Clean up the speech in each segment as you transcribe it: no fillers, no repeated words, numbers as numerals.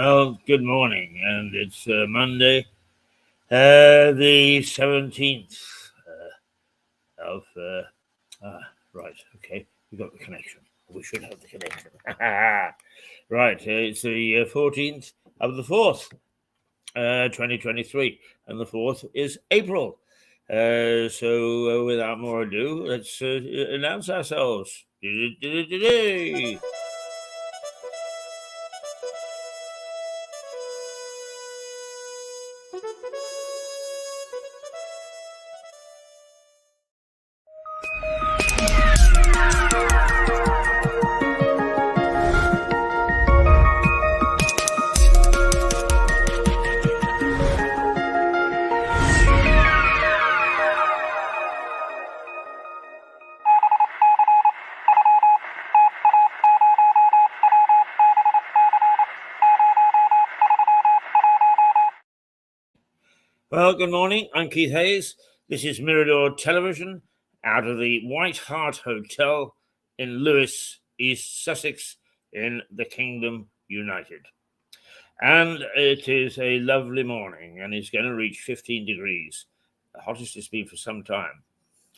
Well, good morning, and it's Monday, the 17th of. Right, okay, we got the connection. We should have the connection. Right, it's the 14th of the 4th, 2023, and the 4th is April. So, without more ado, let's announce ourselves. Well, good morning. I'm Keith Hayes. This is Mirador Television out of the White Hart Hotel in Lewes, East Sussex, in the Kingdom United. And it is a lovely morning, and it's going to reach 15 degrees, the hottest it's been for some time.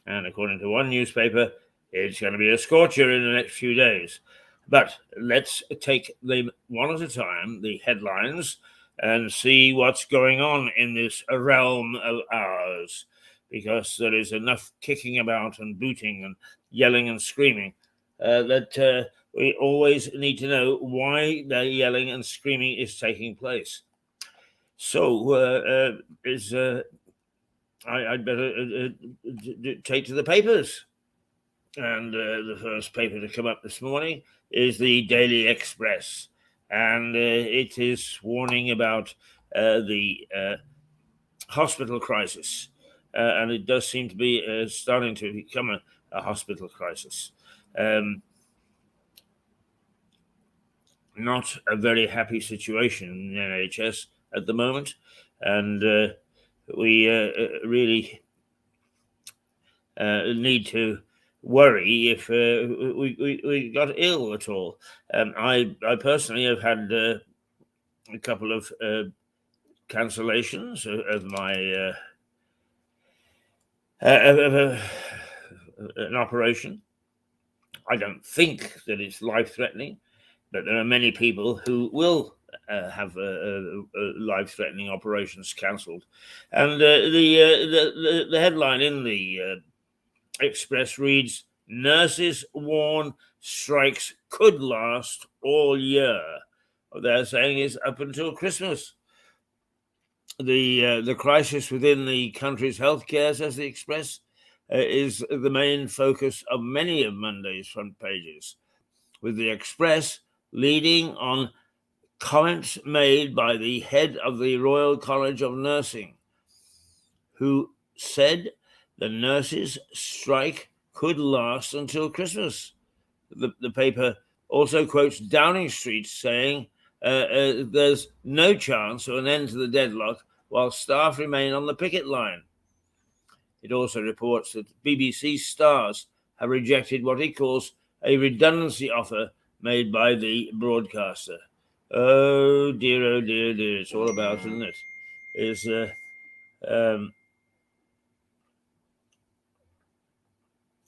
And according to one newspaper, it's going to be a scorcher in the next few days. But let's take them one at a time, the headlines, and see what's going on in this realm of ours, because there is enough kicking about and booting and yelling and screaming that we always need to know why the yelling and screaming is taking place. So I'd better take to the papers. And the first paper to come up this morning is the Daily Express. And it is warning about the hospital crisis. And it does seem to be starting to become a hospital crisis. Not a very happy situation in the NHS at the moment. And we really need to worry if we got ill at all. I personally have had a couple of cancellations of my an operation. I don't think that it's life-threatening, but there are many people who will have life-threatening operations cancelled. And the headline in the Express reads, "Nurses warn strikes could last all year." What they're saying is up until Christmas. The crisis within the country's healthcare, says the Express, is the main focus of many of Monday's front pages, with the Express leading on comments made by the head of the Royal College of Nursing, who said the nurses' strike could last until Christmas. The paper also quotes Downing Street saying there's no chance of an end to the deadlock while staff remain on the picket line. It also reports that BBC stars have rejected what he calls a redundancy offer made by the broadcaster. Oh dear, oh dear, dear. It's all about, isn't it? Is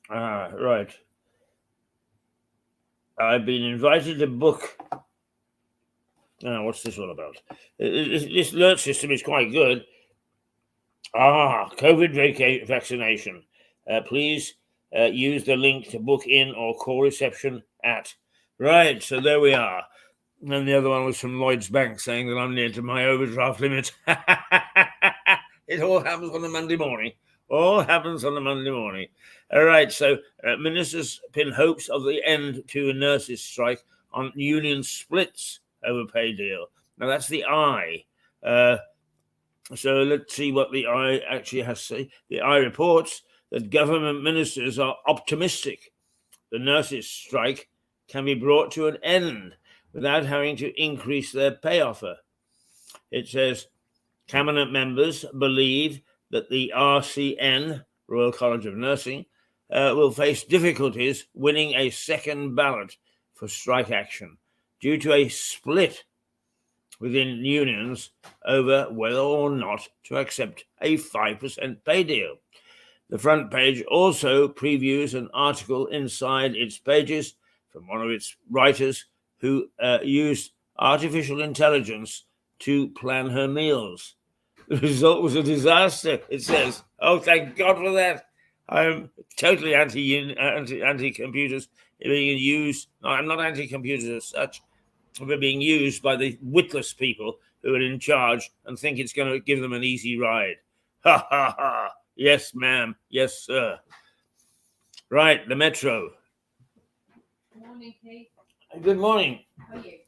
right. I've been invited to book. What's this all about? This alert system is quite good. COVID vaccination. Please use the link to book in or call reception at. Right, so there we are. And the other one was from Lloyds Bank saying that I'm near to my overdraft limit. It all happens on a Monday morning. All happens on a Monday morning. All right, so ministers pin hopes of the end to a nurses' strike on union splits over pay deal. Now, that's the I. So let's see what the I actually has to say. The I reports that government ministers are optimistic the nurses' strike can be brought to an end without having to increase their pay offer. It says cabinet members believe that the RCN, Royal College of Nursing, will face difficulties winning a second ballot for strike action due to a split within unions over whether or not to accept a 5% pay deal. The front page also previews an article inside its pages from one of its writers who used artificial intelligence to plan her meals. The result was a disaster, it says. Oh, thank God for that. I'm totally anti-computers being used. No, I'm not anti-computers as such. They're being used by the witless people who are in charge and think it's going to give them an easy ride. Ha, ha, ha. Yes, ma'am. Yes, sir. Right, the Metro. Good morning, Keith. Good morning. How are you?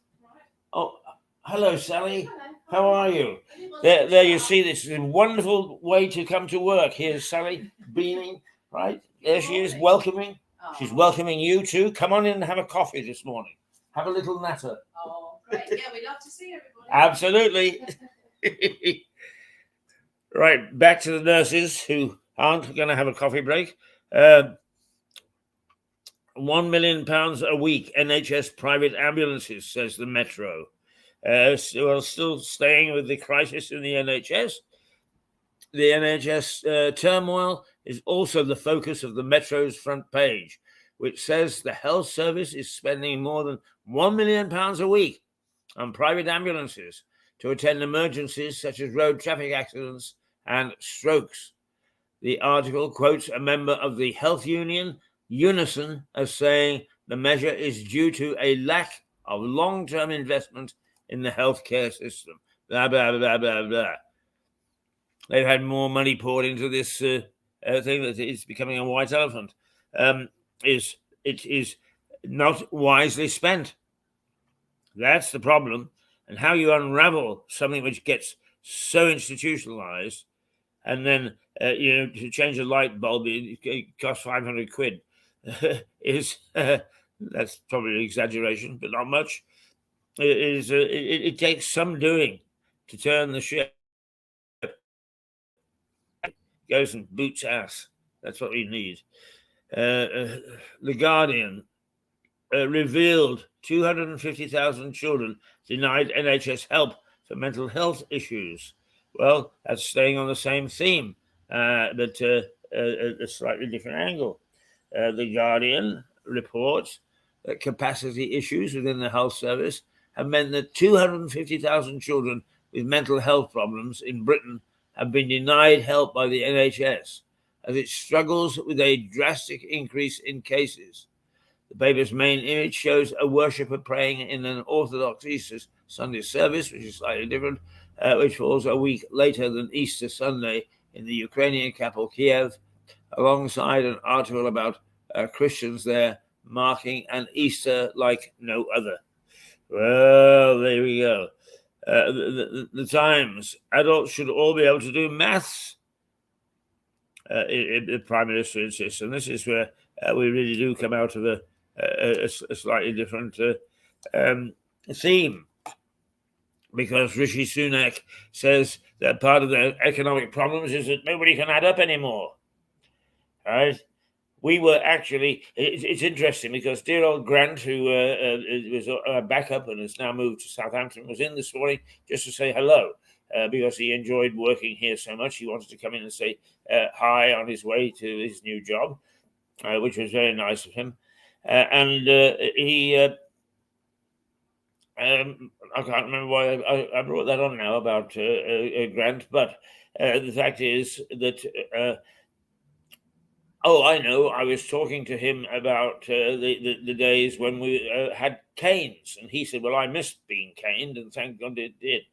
Oh, hello, Sally. Hello. How are you? There you see, this is a wonderful way to come to work. Here's Sally beaming, right? There she is, welcoming. She's welcoming you too. Come on in and have a coffee this morning. Have a little natter. Oh, great. Yeah, we'd love to see everybody. Absolutely. Right, back to the nurses who aren't going to have a coffee break. £1 million a week, NHS private ambulances, says the Metro. Still staying with the crisis in the NHS. The NHS turmoil is also the focus of the Metro's front page, which says the health service is spending more than £1 million a week on private ambulances to attend emergencies such as road traffic accidents and strokes. The article quotes a member of the health union, Unison, as saying the measure is due to a lack of long-term investment in the healthcare system. Blah, blah, blah, blah, blah. They've had more money poured into this thing that is becoming a white elephant. It is not wisely spent. That's the problem. And how you unravel something which gets so institutionalized, and then to change a light bulb it costs 500 quid is that's probably an exaggeration, but not much. It takes some doing to turn the ship. Goes and boots ass. That's what we need. The Guardian revealed 250,000 children denied NHS help for mental health issues. Well, that's staying on the same theme, but a slightly different angle. The Guardian reports that capacity issues within the health service have meant that 250,000 children with mental health problems in Britain have been denied help by the NHS as it struggles with a drastic increase in cases. The paper's main image shows a worshipper praying in an Orthodox Easter Sunday service, which is slightly different, which falls a week later than Easter Sunday in the Ukrainian capital Kiev, alongside an article about Christians there marking an Easter like no other. Well, there we go. The Times, adults should all be able to do maths. The Prime Minister insists, and this is where we really do come out of a slightly different theme, because Rishi Sunak says that part of the economic problems is that nobody can add up anymore. Right? We were actually, it's interesting because dear old Grant, who was a backup and has now moved to Southampton, was in this morning just to say hello because he enjoyed working here so much. He wanted to come in and say hi on his way to his new job, which was very nice of him. He, I can't remember why I brought that on now about Grant, but the fact is that oh, I know. I was talking to him about the days when we had canes, and he said, "Well, I missed being caned, and thank God it did."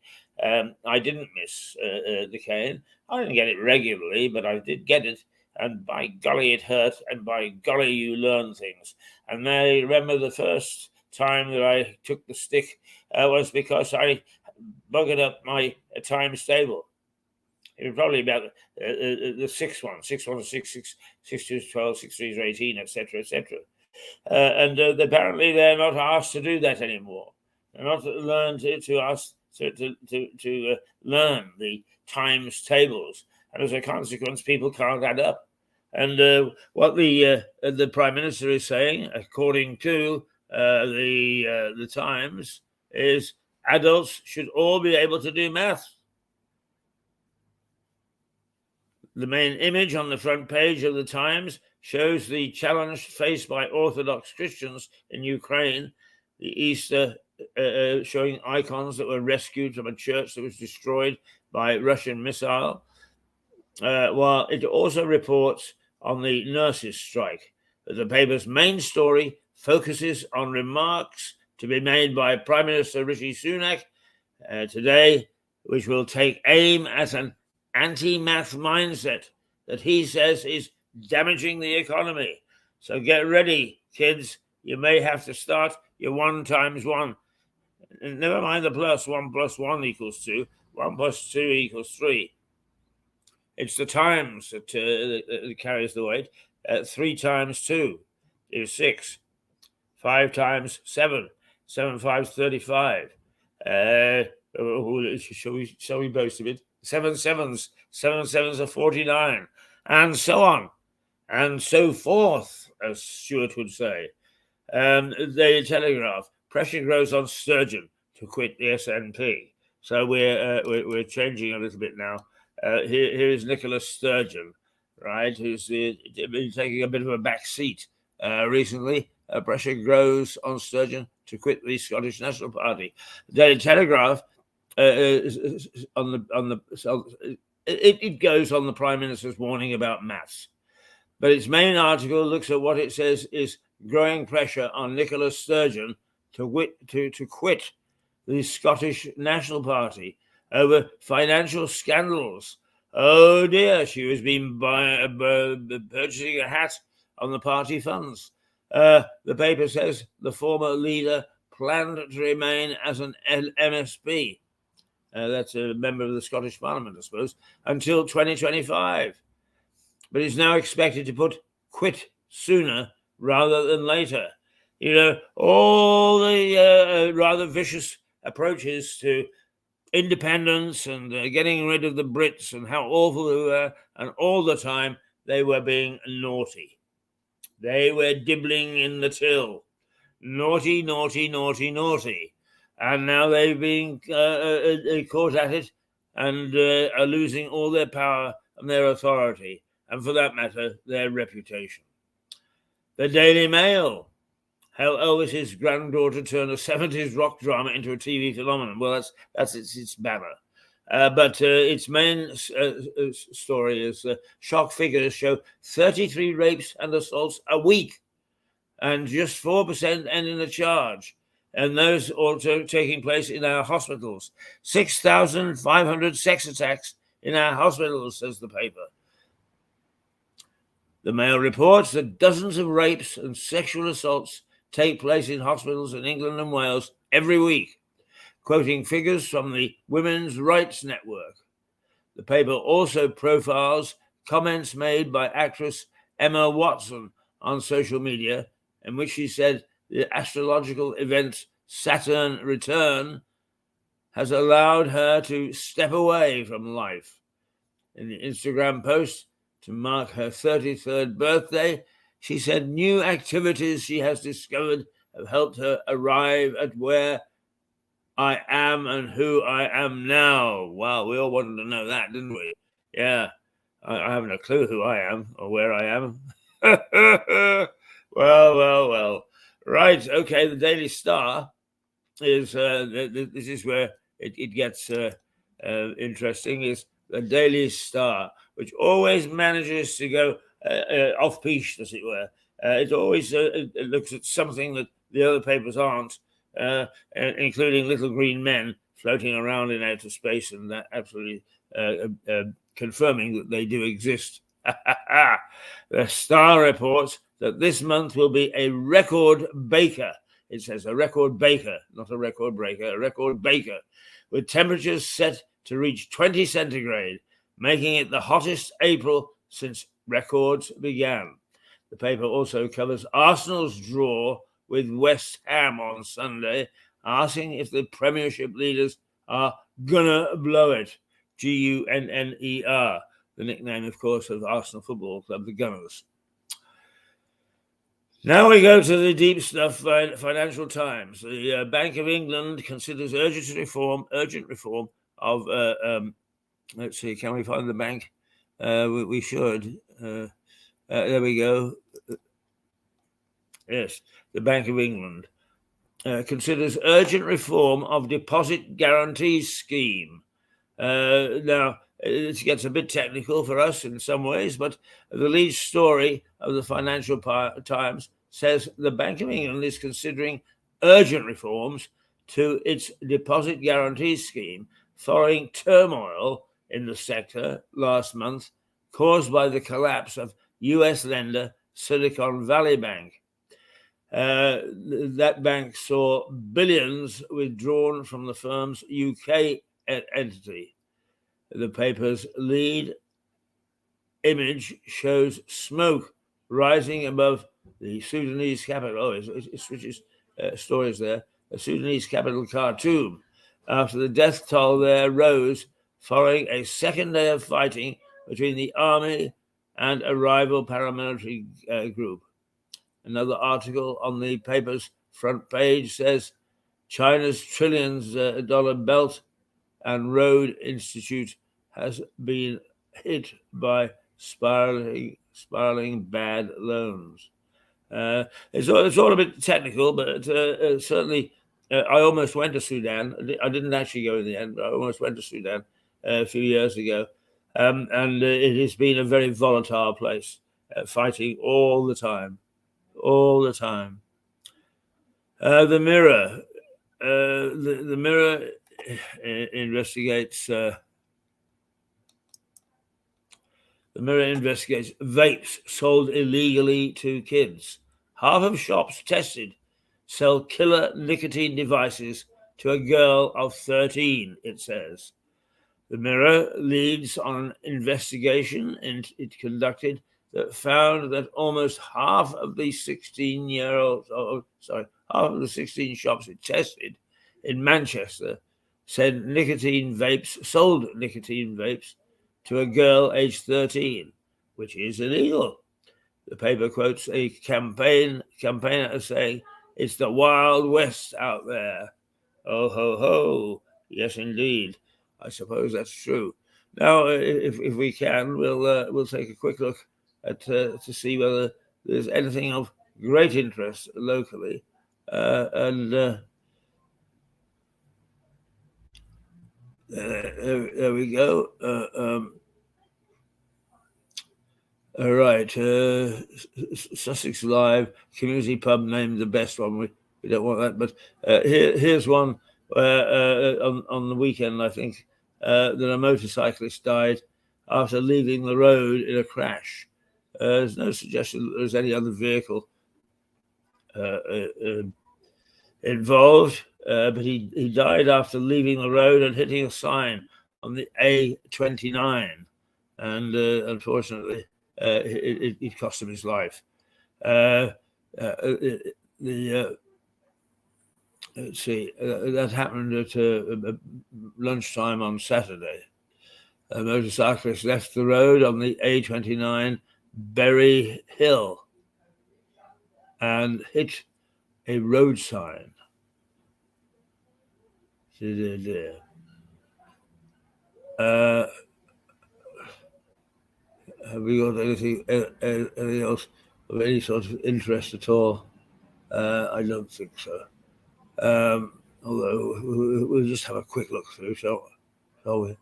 I didn't miss the cane. I didn't get it regularly, but I did get it, and by golly, it hurt, and by golly, you learn things. And I remember the first time that I took the stick was because I buggered up my times table. It was probably about the sixth one, 6 1 6 6 6 2 12 6 3 18, etc., etc. And apparently they're not asked to do that anymore. They're not learned to ask to learn the times tables, and as a consequence, people can't add up. And what the Prime Minister is saying, according to the Times, is adults should all be able to do math. The main image on the front page of the Times shows the challenge faced by Orthodox Christians in Ukraine, the Easter showing icons that were rescued from a church that was destroyed by Russian missile, while it also reports on the nurses' strike. But the paper's main story focuses on remarks to be made by Prime Minister Rishi Sunak today, which will take aim at an anti-math mindset that he says is damaging the economy. So get ready, kids. You may have to start your 1 times 1. Never mind the plus. 1 plus 1 equals 2. 1 plus 2 equals 3. It's the times that carries the weight. 3 times 2 is 6. 5 times 7. 7 5 35. Shall we boast a bit? 7 sevens. 7 sevens are 49. And so on. And so forth, as Stuart would say. The Telegraph. Pressure grows on Sturgeon to quit the SNP. So we're changing a little bit now. Here is Nicola Sturgeon, right, who's been taking a bit of a back seat recently. Pressure grows on Sturgeon to quit the Scottish National Party. The Daily Telegraph it goes on the Prime Minister's warning about maths, but its main article looks at what it says is growing pressure on Nicola Sturgeon to quit the Scottish National Party over financial scandals. Oh dear, she was been purchasing a hat on the party funds. The paper says the former leader planned to remain as an MSP. That's a member of the Scottish Parliament, I suppose, until 2025. But is now expected to quit sooner rather than later. You know, all the rather vicious approaches to independence and getting rid of the Brits and how awful they were, and all the time they were being naughty. They were dibbling in the till. Naughty, naughty, naughty, naughty. And now they've been caught at it and are losing all their power and their authority, and for that matter, their reputation. The Daily Mail. How Elvis's granddaughter turned a 70s rock drama into a TV phenomenon. Well, that's its banner. But its main story is shock figures show 33 rapes and assaults a week, and just 4% end in a charge. And those also taking place in our hospitals. 6,500 sex attacks in our hospitals, says the paper. The Mail reports that dozens of rapes and sexual assaults take place in hospitals in England and Wales every week, quoting figures from the Women's Rights Network. The paper also profiles comments made by actress Emma Watson on social media, in which she said the astrological event Saturn return has allowed her to step away from life. In the Instagram post to mark her 33rd birthday, she said new activities she has discovered have helped her arrive at where I am and who I am now. Wow, we all wanted to know that, didn't we? Yeah, I haven't a clue who I am or where I am. Well. Right, okay, the Daily Star is, this is where it gets interesting, is the Daily Star, which always manages to go off-piste, as it were. It always it looks at something that the other papers aren't, including little green men floating around in outer space, and that absolutely confirming that they do exist. The Star reports that this month will be a record baker. It says a record baker, not a record breaker, a record baker, with temperatures set to reach 20 centigrade, making it the hottest April since records began. The paper also covers Arsenal's draw with West Ham on Sunday, asking if the Premiership leaders are gonna blow it. Gunner, the nickname, of course, of Arsenal Football Club, the Gunners. Now we go to the deep stuff. Financial Times. The Bank of England considers urgent reform of. Let's see. Can we find the bank? We should. There we go. Yes, the Bank of England considers urgent reform of deposit guarantee scheme. Now, it gets a bit technical for us in some ways, but the lead story of the Financial Times says the Bank of England is considering urgent reforms to its deposit guarantee scheme following turmoil in the sector last month caused by the collapse of US lender Silicon Valley Bank. That bank saw billions withdrawn from the firm's UK entity. The paper's lead image shows smoke rising above the Sudanese capital. Oh, it switches stories there. The Sudanese capital, Khartoum, after the death toll there rose following a second day of fighting between the army and a rival paramilitary group. Another article on the paper's front page says China's trillions dollar Belt and Road Institute has been hit by spiraling bad loans. It's all a bit technical, but certainly I almost went to Sudan. I didn't actually go in the end, but I almost went to Sudan a few years ago. And it has been a very volatile place, fighting all the time. The Mirror. The Mirror investigates. The Mirror investigates vapes sold illegally to kids. Half of shops tested sell killer nicotine devices to a girl of 13, it says. The Mirror leads on an investigation it conducted that found that almost half of the 16 shops it tested in Manchester sold nicotine vapes to a girl aged 13, which is illegal. The paper quotes a campaigner as saying, "It's the Wild West out there. Oh, ho, ho. Yes, indeed. I suppose that's true." Now, if we can, we'll take a quick look at to see whether there's anything of great interest locally. There we go. All right. Sussex Live Community Pub named the best one. We don't want that, but here's one on the weekend, I think, that a motorcyclist died after leaving the road in a crash. There's no suggestion that there's any other vehicle involved, but he died after leaving the road and hitting a sign on the A29, and unfortunately, it cost him his life. Let's see, that happened at lunchtime on Saturday. A motorcyclist left the road on the A29 Berry Hill and hit a road sign. Have we got anything else of any sort of interest at all? I don't think so. Although we'll just have a quick look through, shall we?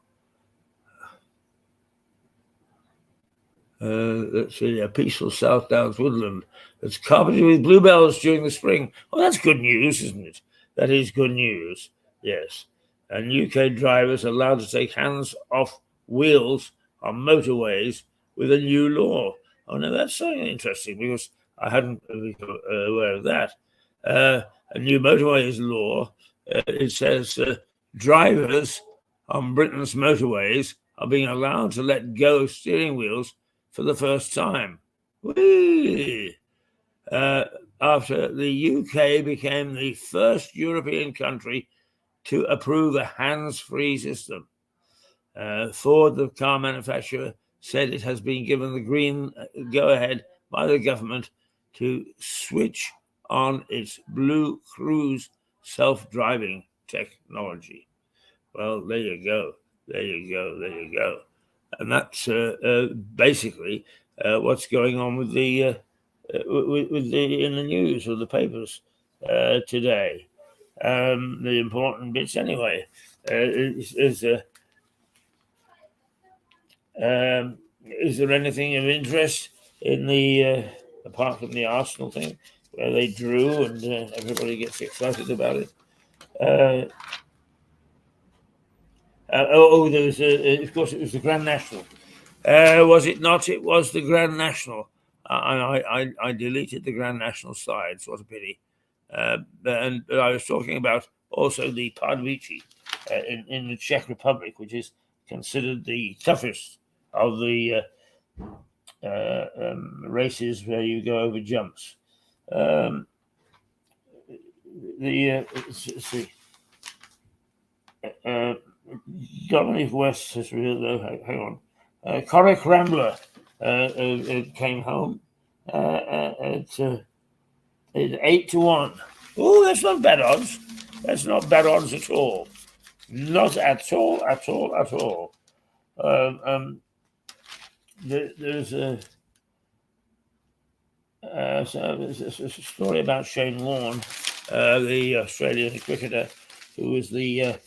Let's see, a peaceful South Downs woodland that's carpeted with bluebells during the spring. Oh, that's good news, isn't it? That is good news, yes. And UK drivers are allowed to take hands off wheels on motorways with a new law. Oh, no, that's something interesting because I hadn't been aware of that. A new motorways law, it says drivers on Britain's motorways are being allowed to let go of steering wheels for the first time. After the UK became the first European country to approve a hands-free system. Ford, the car manufacturer, said it has been given the green go-ahead by the government to switch on its Blue Cruise self-driving technology. Well, there you go. And that's basically what's going on with the in the news or the papers today. The important bits, anyway, is there anything of interest in the apart from the Arsenal thing, where they drew and everybody gets excited about it? There was, of course, it was the Grand National. Was it not? It was the Grand National. I deleted the Grand National slides. What a pity. But I was talking about also the Pardubice in the Czech Republic, which is considered the toughest of the races where you go over jumps. Let's see. Dominic West has hang on. Corrick Rambler came home at 8-1. Oh, that's not bad odds. That's not bad odds at all. Not at all. There's a story about Shane Warne, the Australian cricketer, who was the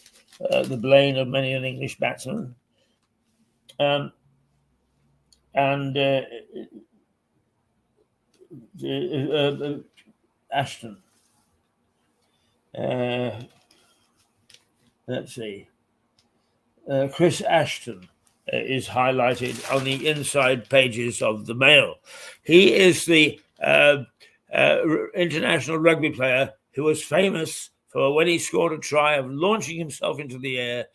bane of many an English batsman. Ashton. Let's see. Chris Ashton is highlighted on the inside pages of the Mail. He is the international rugby player who was famous for when he scored a try of launching himself into the air,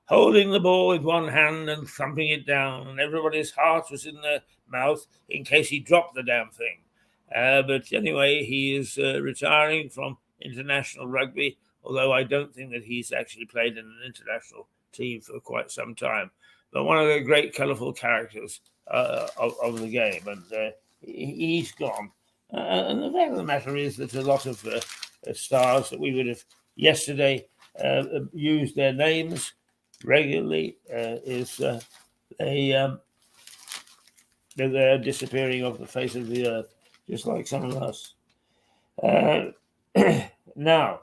holding the ball with one hand and thumping it down, and everybody's heart was in their mouth in case he dropped the damn thing. But anyway, he is retiring from international rugby, although I don't think that he's actually played in an international team for quite some time. But one of the great colourful characters of the game, and he's gone. And the fact of the matter is that a lot of stars that we would have yesterday used their names regularly they're disappearing off the face of the earth, just like some of us. Now,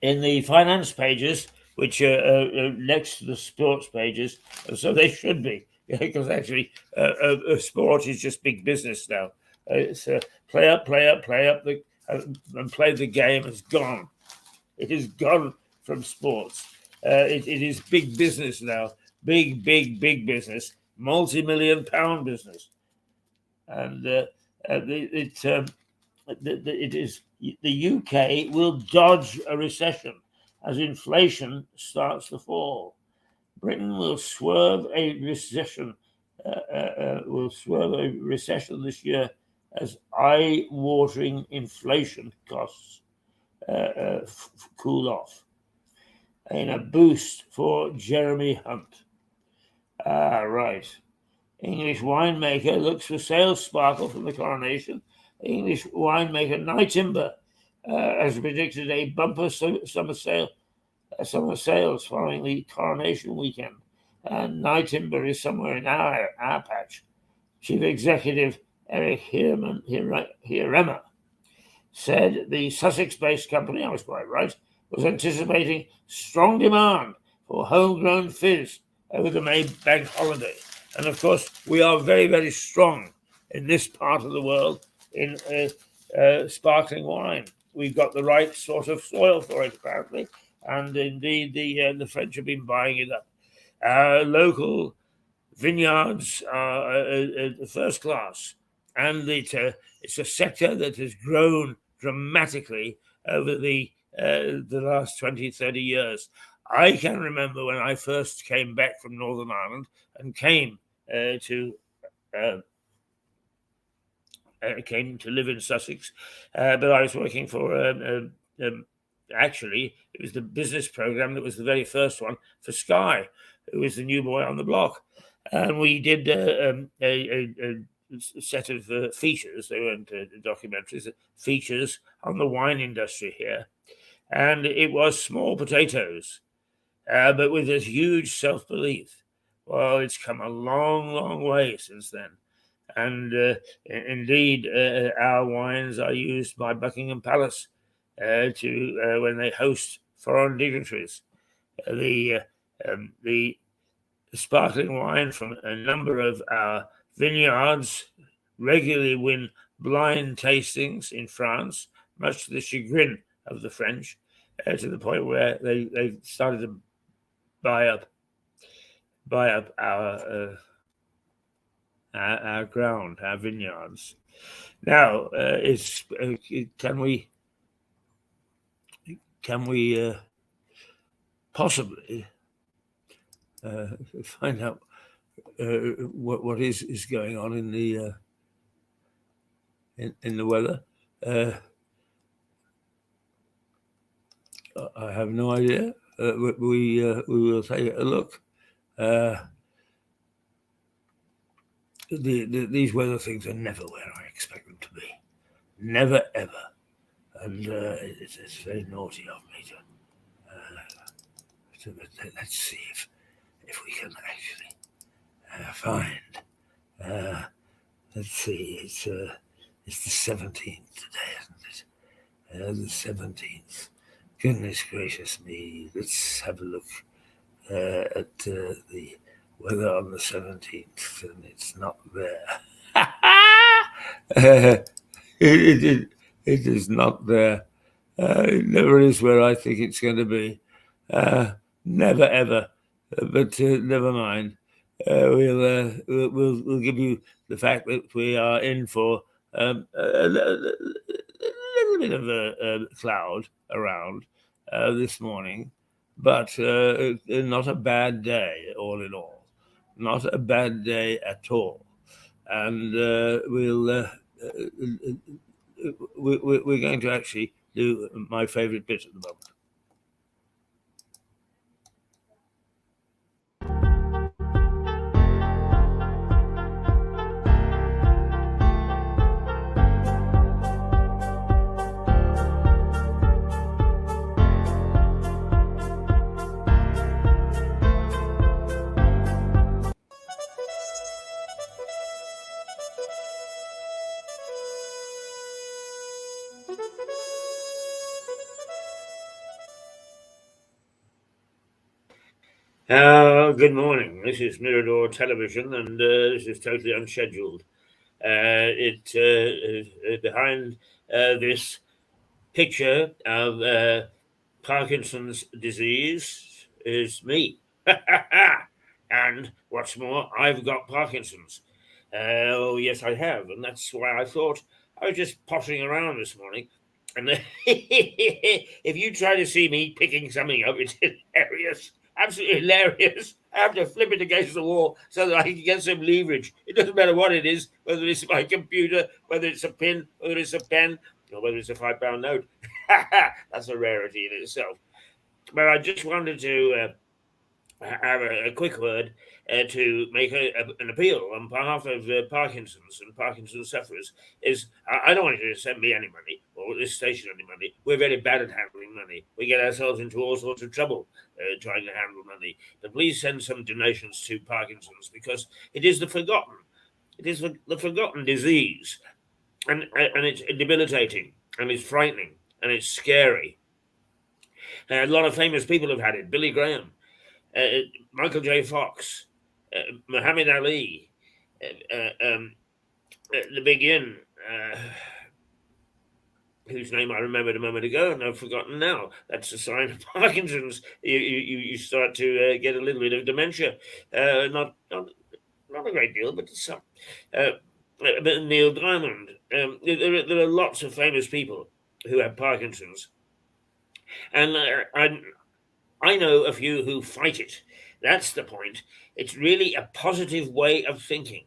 in the finance pages, which are next to the sports pages, so they should be, because actually sport is just big business now. It's play up, and play the game has gone. It is gone from sports. It is big business now. Big business. Multi-million-pound business. And it is the UK will dodge a recession as inflation starts to fall. Britain will swerve a recession. This year as eye-watering inflation costs cool off. And a boost for Jeremy Hunt. Right. English winemaker looks for sales sparkle from the coronation. English winemaker Nye Timber has predicted a bumper summer sales following the coronation weekend. And Nye Timber is somewhere in our patch. Chief Executive Eric Hierema said the Sussex-based company, I was quite right, was anticipating strong demand for homegrown fizz over the May bank holiday. And of course, we are very, very strong in this part of the world in sparkling wine. We've got the right sort of soil for it, apparently, and indeed the French have been buying it up. Local vineyards are first class, and it's a sector that has grown dramatically over the last 20, 30 years. I can remember when I first came back from Northern Ireland and came to live in Sussex, but I was working for actually it was the business program that was the very first one for Sky, who was the new boy on the block, and we did set of features. They weren't documentaries. Features on the wine industry here, and it was small potatoes, but with this huge self-belief. Well, it's come a long, long way since then. And indeed, our wines are used by Buckingham Palace to when they host foreign dignitaries. The sparkling wine from a number of our vineyards regularly win blind tastings in France, much to the chagrin of the French, to the point where they started to buy up our ground, our vineyards. Now, can we possibly find out what is going on in the weather? I have no idea. We will take a look. These weather things are never where I expect them to be. Never, ever. And it's very naughty of me to let's see if we can actually find. Let's see. It's the 17th today, isn't it? The 17th. Goodness gracious me. Let's have a look at the weather on the 17th, and it's not there. It is not there. It never is where I think it's going to be. Never ever. But never mind. We'll give you the fact that we are in for a little bit of a cloud around this morning, but not a bad day, all in all. Not a bad day at all. And we're going to actually do my favorite bit at the moment. Good morning. This is Mirador Television, and this is totally unscheduled. Behind this picture of Parkinson's disease is me. And what's more, I've got Parkinson's. Oh, yes, I have. And that's why I thought I was just pottering around this morning. And if you try to see me picking something up, it's hilarious. Absolutely hilarious. I have to flip it against the wall so that I can get some leverage. It doesn't matter what it is, whether it's my computer, whether it's a pin, whether it's a pen, or whether it's a £5 note. That's a rarity in itself. But I just wanted to have a quick word to make an appeal on behalf of Parkinson's and Parkinson's sufferers. I don't want you to send me any money or this station any money. We're very bad at handling money. We get ourselves into all sorts of trouble trying to handle money. But please send some donations to Parkinson's, because it is the forgotten. It is the forgotten disease, and it's debilitating, and it's frightening, and it's scary. A lot of famous people have had it. Billy Graham, Michael J. Fox, Muhammad Ali, the Big In, whose name I remembered a moment ago and I've forgotten now. That's a sign of Parkinson's. You start to get a little bit of dementia. Not a great deal, but some. Neil Diamond. There are lots of famous people who have Parkinson's, and I know a few who fight it. That's the point. It's really a positive way of thinking.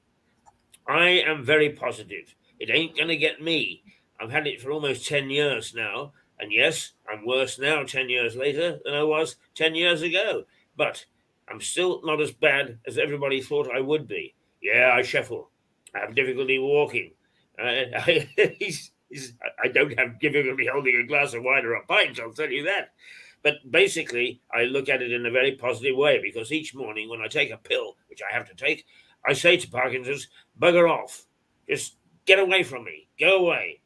I am very positive. It ain't going to get me. I've had it for almost 10 years now. And yes, I'm worse now 10 years later than I was 10 years ago. But I'm still not as bad as everybody thought I would be. Yeah, I shuffle. I have difficulty walking. I don't have difficulty holding a glass of wine or a pint, I'll tell you that. But basically, I look at it in a very positive way because each morning when I take a pill, which I have to take, I say to Parkinson's, bugger off. Just get away from me. Go away.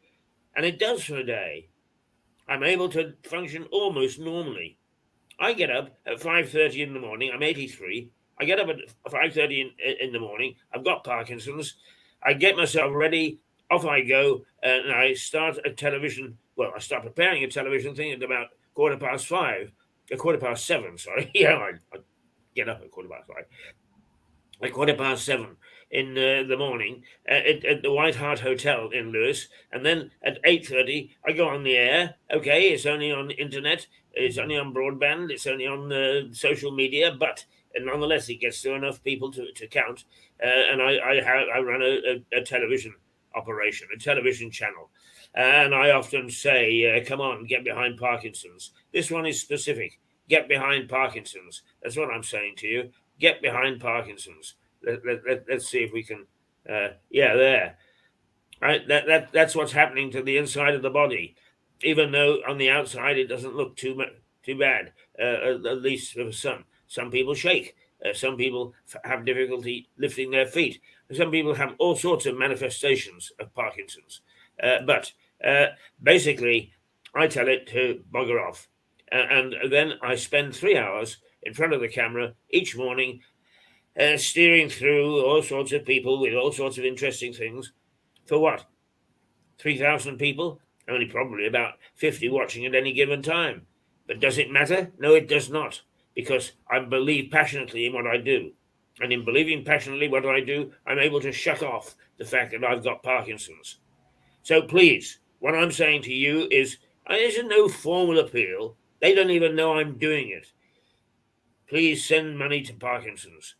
And it does for a day. I'm able to function almost normally. I get up at 5:30 in the morning. I'm 83. I get up at 5:30 in the morning. I've got Parkinson's. I get myself ready. Off I go, and I start a television. Well, I start preparing a television thing at about 7:15. Sorry, yeah, I get up at 5:15. At 7:15 in the morning at the White Hart Hotel in Lewes, and then at 8:30 I go on the air. Okay, it's only on the internet, it's only on broadband, it's only on social media, but nonetheless it gets to enough people to count. And I run a television operation, a television channel. And I often say, come on, get behind Parkinson's. This one is specific. Get behind Parkinson's. That's what I'm saying to you. Get behind Parkinson's. Let's see if we can. There. Right. That's what's happening to the inside of the body, even though on the outside it doesn't look too bad. At least for some. Some people shake. Some people have difficulty lifting their feet. Some people have all sorts of manifestations of Parkinson's. But basically, I tell it to bugger off. And then I spend 3 hours in front of the camera each morning, steering through all sorts of people with all sorts of interesting things. For what? 3,000 people? Only probably about 50 watching at any given time. But does it matter? No, it does not, because I believe passionately in what I do. And in believing passionately what I do, I'm able to shut off the fact that I've got Parkinson's. So please, what I'm saying to you is, there's no formal appeal. They don't even know I'm doing it. Please send money to Parkinson's.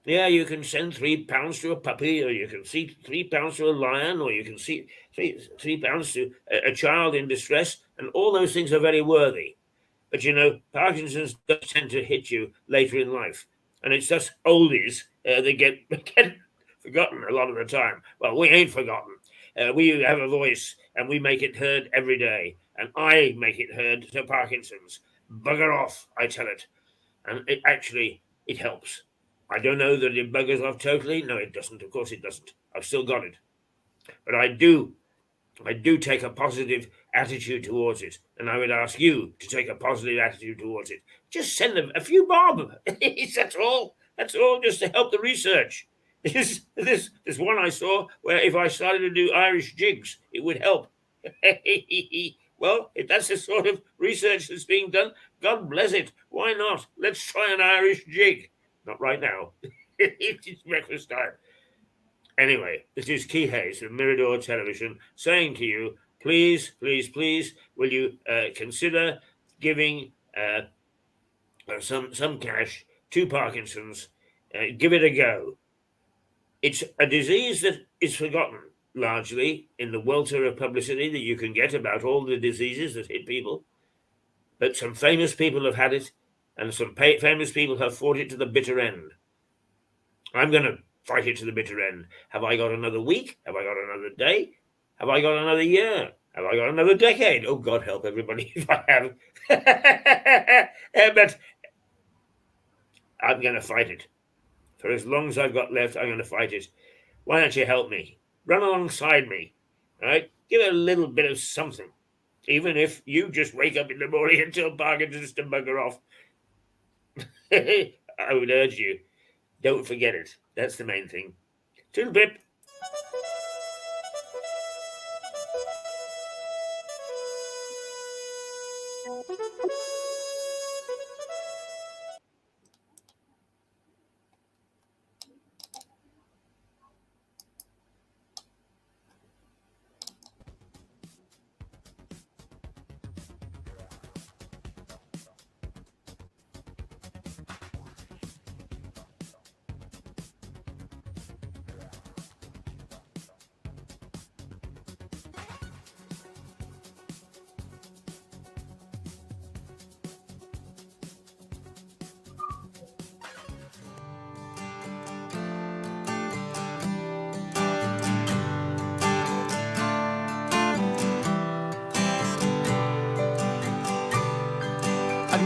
Yeah, you can send £3 to a puppy, or you can see £3 to a lion, or you can see £3 to a child in distress, and all those things are very worthy. But you know, Parkinson's does tend to hit you later in life, and it's just oldies that get forgotten a lot of the time. Well, we ain't forgotten. We have a voice, and we make it heard every day, and I make it heard to Parkinson's. Bugger off, I tell it, and it helps. I don't know that it buggers off totally. No, it doesn't. Of course it doesn't. I've still got it. But I do take a positive attitude towards it. And I would ask you to take a positive attitude towards it. Just send them a few bob. That's all. That's all, just to help the research. This one I saw where if I started to do Irish jigs, it would help. Well, if that's the sort of research that's being done, God bless it. Why not? Let's try an Irish jig. Not right now. It's breakfast time. Anyway, this is Key Hayes of Mirador Television saying to you, please, please, please, will you consider giving some cash to Parkinson's? Give it a go. It's a disease that is forgotten largely in the welter of publicity that you can get about all the diseases that hit people. But some famous people have had it, and some famous people have fought it to the bitter end. I'm going to fight it to the bitter end. Have I got another week? Have I got another day? Have I got another year? Have I got another decade? Oh, God help everybody if I have. But I'm going to fight it. For as long as I've got left, I'm going to fight it. Why don't you help me? Run alongside me. All right? Give it a little bit of something. Even if you just wake up in the morning and tell Parkinson's to bugger off. I would urge you, don't forget it. That's the main thing. Toodle pip.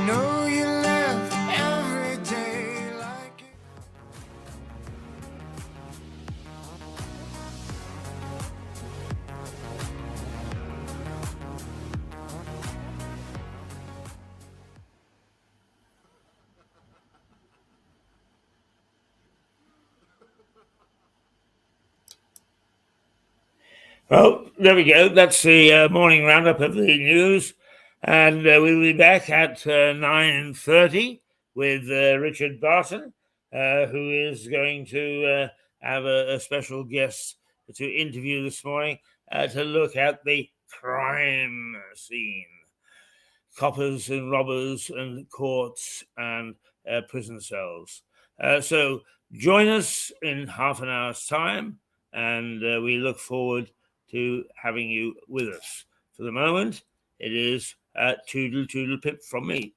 know you left every day like it. Well, there we go. That's the morning roundup of the news. And we'll be back at 9:30 with Richard Barton, who is going to have a special guest to interview this morning to look at the crime scene. Coppers and robbers and courts and prison cells. So join us in half an hour's time, and we look forward to having you with us. For the moment, it is toodle toodle pip from me.